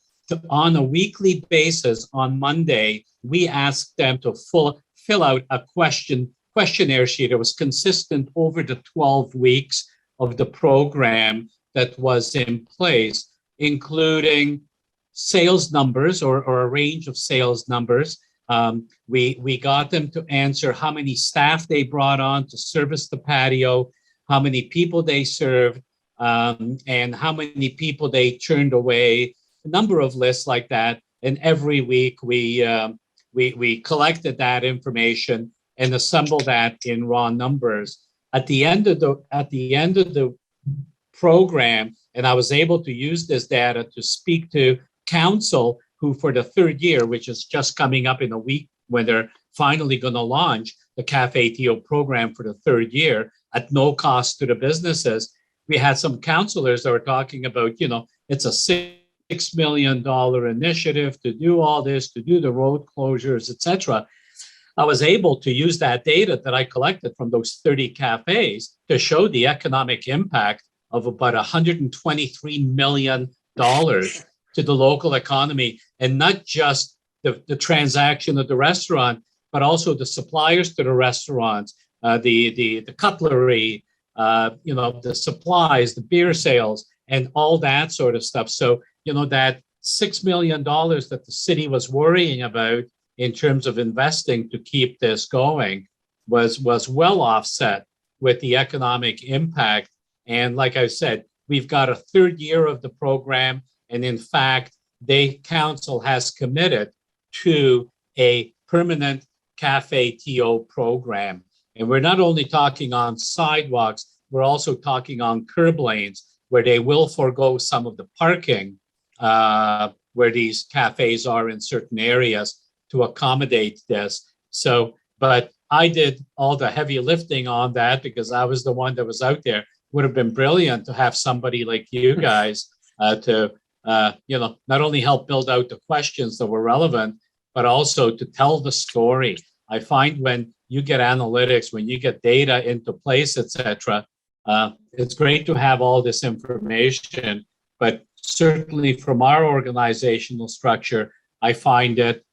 on a weekly basis on Monday, we asked them to fill out a questionnaire sheet. It was consistent over the 12 weeks of the program that was in place, including sales numbers or a range of sales numbers. We got them to answer how many staff they brought on to service the patio, how many people they served, and how many people they turned away, a number of lists like that. And every week we collected that information and assembled that in raw numbers. At the end of the program, and I was able to use this data to speak to council, who for the third year, which is just coming up in a week when they're finally going to launch the Cafe TO program for the third year at no cost to the businesses. We had some councillors that were talking about, it's a $6 million initiative to do all this, to do the road closures, etc. I was able to use that data that I collected from those 30 cafes to show the economic impact of about $123 million to the local economy, and not just the transaction of the restaurant, but also the suppliers to the restaurants, the cutlery, the supplies, the beer sales, and all that sort of stuff. So, that $6 million that the city was worrying about in terms of investing to keep this going was well offset with the economic impact. And like I said, we've got a third year of the program. And in fact, the council has committed to a permanent cafe TO program. And we're not only talking on sidewalks, we're also talking on curb lanes where they will forego some of the parking where these cafes are in certain areas to accommodate this. So, but I did all the heavy lifting on that because I was the one that was out there. Would have been brilliant to have somebody like you guys to, not only help build out the questions that were relevant, but also to tell the story. I find when you get analytics, when you get data into place, etc., it's great to have all this information, but certainly from our organizational structure, I find it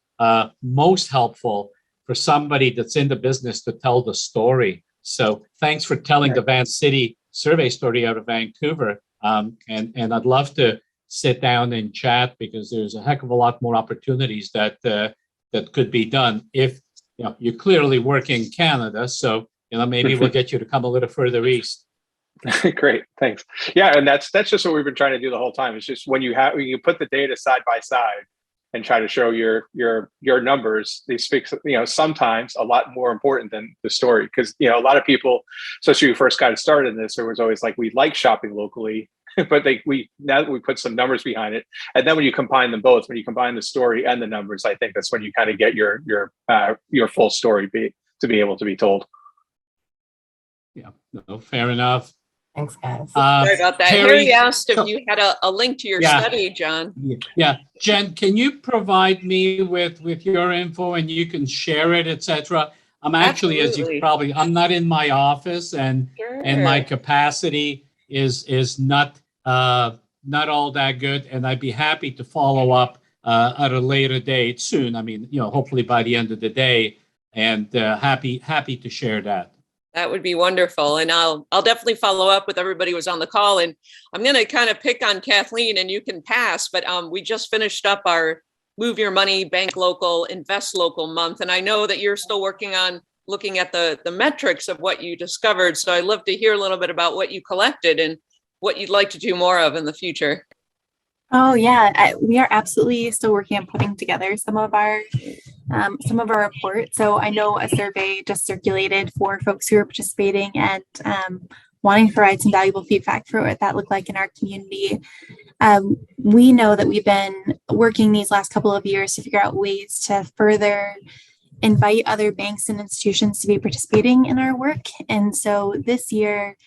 most helpful for somebody that's in the business to tell the story. So thanks for telling the Van City survey story out of Vancouver. And I'd love to sit down and chat because there's a heck of a lot more opportunities that could be done if you clearly work in Canada. So maybe we'll get you to come a little further east. Great, thanks. Yeah, and that's just what we've been trying to do the whole time. It's just when you put the data side by side and try to show your numbers, they speak, sometimes a lot more important than the story. Because a lot of people, especially when we first got started in this, there was always like, we like shopping locally, but now that we put some numbers behind it, and then when you combine them both, when you combine the story and the numbers, I think that's when you kind of get your full story to be able to be told. Yeah, no, fair enough. Thanks, guys. Sorry about that. Harry asked if you had a link to your study, John. Yeah, Jen, can you provide me with your info and you can share it, etc.? I'm actually, Absolutely. as you I'm not in my office, and my capacity is not all that good, and I'd be happy to follow up at a later date soon. I mean, hopefully by the end of the day, and happy to share that. That would be wonderful. And I'll definitely follow up with everybody who was on the call. And I'm going to kind of pick on Kathleen, and you can pass, but we just finished up our Move Your Money, Bank Local, Invest Local month. And I know that you're still working on looking at the metrics of what you discovered. So I'd love to hear a little bit about what you collected and what you'd like to do more of in the future. Oh yeah, we are absolutely still working on putting together some of our reports. So I know a survey just circulated for folks who are participating and wanting to provide some valuable feedback for what that looked like in our community. We know that we've been working these last couple of years to figure out ways to further invite other banks and institutions to be participating in our work. And so this year,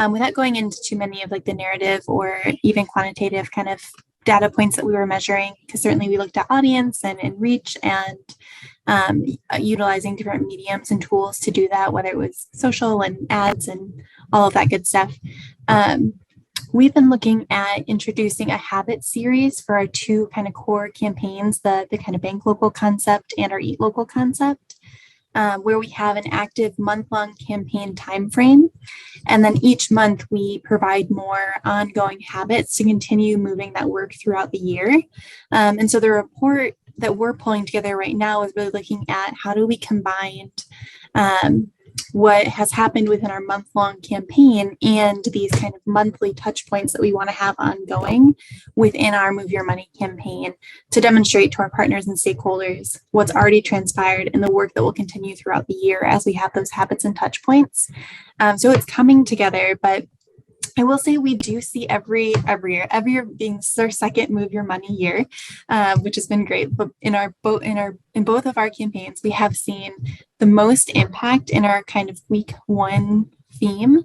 without going into too many of like the narrative or even quantitative kind of data points that we were measuring, because certainly we looked at audience and reach and utilizing different mediums and tools to do that, whether it was social and ads and all of that good stuff. We've been looking at introducing a habit series for our two kind of core campaigns, the kind of Bank Local concept and our Eat Local concept, where we have an active month-long campaign timeframe. And then each month we provide more ongoing habits to continue moving that work throughout the year. And so the report that we're pulling together right now is really looking at how do we combine what has happened within our month-long campaign and these kind of monthly touch points that we want to have ongoing within our Move Your Money campaign to demonstrate to our partners and stakeholders what's already transpired and the work that will continue throughout the year as we have those habits and touch points. So it's coming together, but I will say we do see every year being our second Move Your Money year, which has been great. But in both of our campaigns, we have seen the most impact in our kind of week one theme,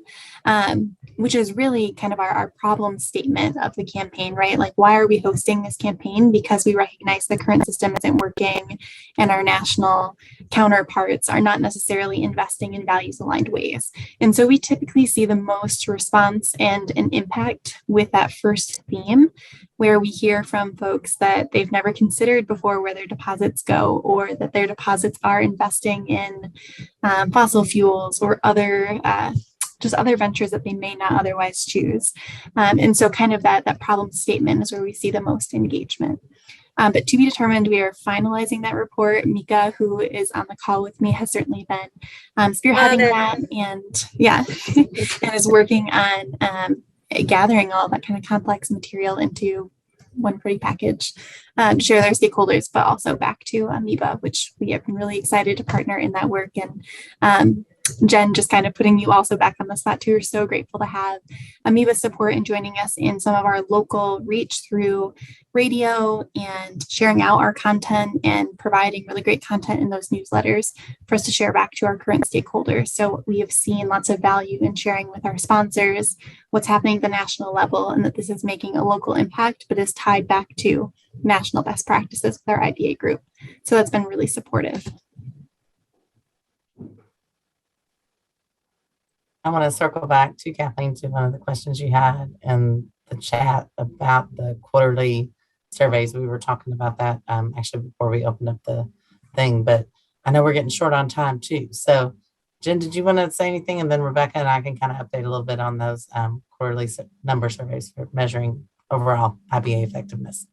which is really kind of our problem statement of the campaign, right? Like, why are we hosting this campaign? Because we recognize the current system isn't working and our national counterparts are not necessarily investing in values aligned ways. And so we typically see the most response and an impact with that first theme, where we hear from folks that they've never considered before where their deposits go, or that their deposits are investing in fossil fuels or other just other ventures that they may not otherwise choose. And so kind of that problem statement is where we see the most engagement. But to be determined, we are finalizing that report. Mika, who is on the call with me, has certainly been spearheading that, and is working on gathering all that kind of complex material into one pretty package to share with our stakeholders, but also back to AMIBA, which we have been really excited to partner in that work. And Jen, just kind of putting you also back on the spot too. We're so grateful to have AMIBA support and joining us in some of our local reach through radio and sharing out our content and providing really great content in those newsletters for us to share back to our current stakeholders. So we have seen lots of value in sharing with our sponsors what's happening at the national level, and that this is making a local impact, but is tied back to national best practices with our IBA group. So that's been really supportive. I want to circle back to Kathleen to one of the questions you had in the chat about the quarterly surveys. We were talking about that actually before we opened up the thing, but I know we're getting short on time too. So Jen, did you want to say anything? And then Rebecca and I can kind of update a little bit on those quarterly number surveys for measuring overall IBA effectiveness.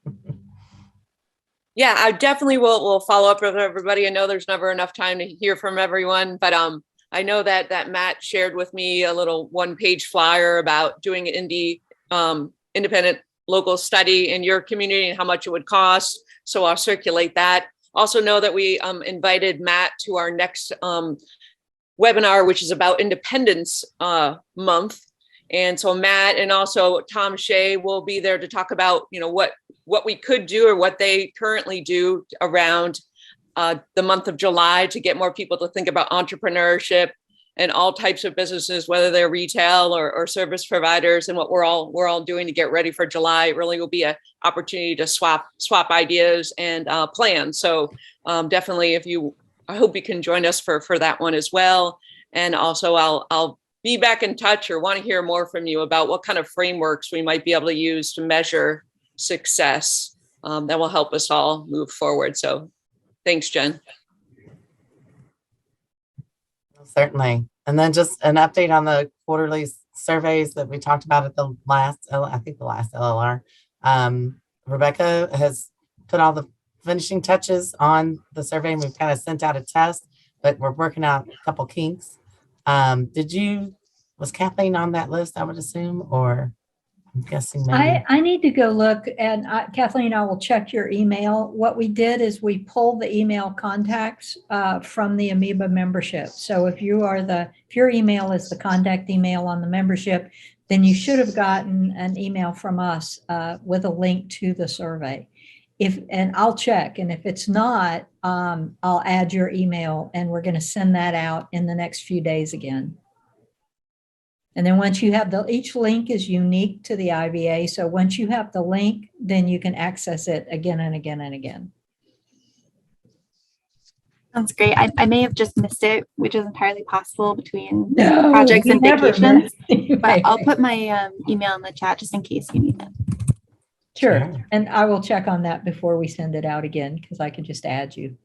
Yeah, I definitely will follow up with everybody. I know there's never enough time to hear from everyone, but I know that Matt shared with me a little one-page flyer about doing an Indy independent local study in your community and how much it would cost. So I'll circulate that. Also know that we invited Matt to our next webinar, which is about Independence Month. And so Matt and also Tom Shea will be there to talk about, what we could do or what they currently do around the month of July to get more people to think about entrepreneurship and all types of businesses, whether they're retail or service providers, and what we're all doing to get ready for July. It really will be an opportunity to swap ideas and plans. So definitely, I hope you can join us for that one as well. And also I'll be back in touch or want to hear more from you about what kind of frameworks we might be able to use to measure success that will help us all move forward. So thanks, Jen. Certainly. And then just an update on the quarterly surveys that we talked about at the last LLR. Rebecca has put all the finishing touches on the survey, and we've kind of sent out a test, but we're working out a couple kinks. Was Kathleen on that list, I would assume, or I'm guessing maybe? I need to go look, and Kathleen, I will check your email. What we did is we pulled the email contacts from the AMIBA membership. So if your email is the contact email on the membership, then you should have gotten an email from us with a link to the survey. And I'll check, and if it's not, I'll add your email, and we're going to send that out in the next few days again. And then once you have each link is unique to the IBA. So once you have the link, then you can access it again and again and again. Sounds great. I may have just missed it, which is entirely possible between projects and vacations. But I'll put my email in the chat just in case you need it. Sure. And I will check on that before we send it out again, because I can just add you.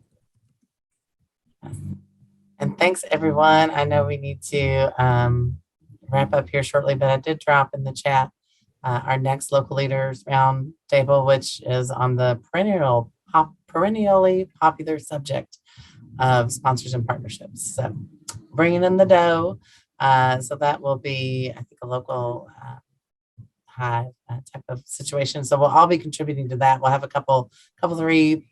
And thanks, everyone. I know we need to wrap up here shortly, but I did drop in the chat our next Local Leaders Roundtable, which is on the perennially popular subject of sponsors and partnerships. So bringing in the dough. So that will be, I think, a local Hive type of situation. So we'll all be contributing to that. We'll have a couple, three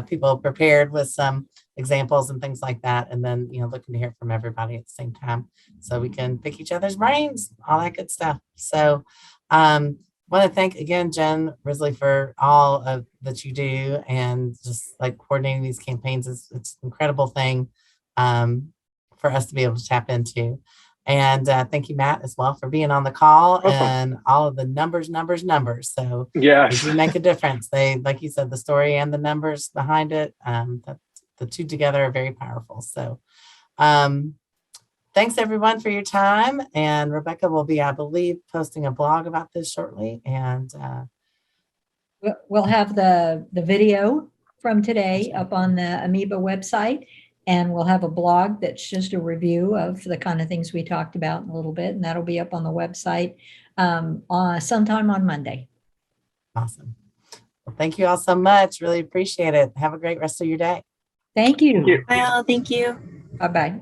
people prepared with some examples and things like that, and then looking to hear from everybody at the same time so we can pick each other's brains, all that good stuff. So want to thank again Jen Risley for all of that you do, and just like coordinating these campaigns it's an incredible thing for us to be able to tap into. And thank you, Matt, as well, for being on the call and all of the numbers. So yes, they do make a difference. They, like you said, the story and the numbers behind it, the two together are very powerful. So thanks, everyone, for your time. And Rebecca will be, I believe, posting a blog about this shortly. And we'll have the video from today up on the AMIBA website. And we'll have a blog that's just a review of the kind of things we talked about in a little bit, and that'll be up on the website sometime on Monday. Awesome. Well, thank you all so much. Really appreciate it. Have a great rest of your day. Thank you. Well, thank you. Bye-bye.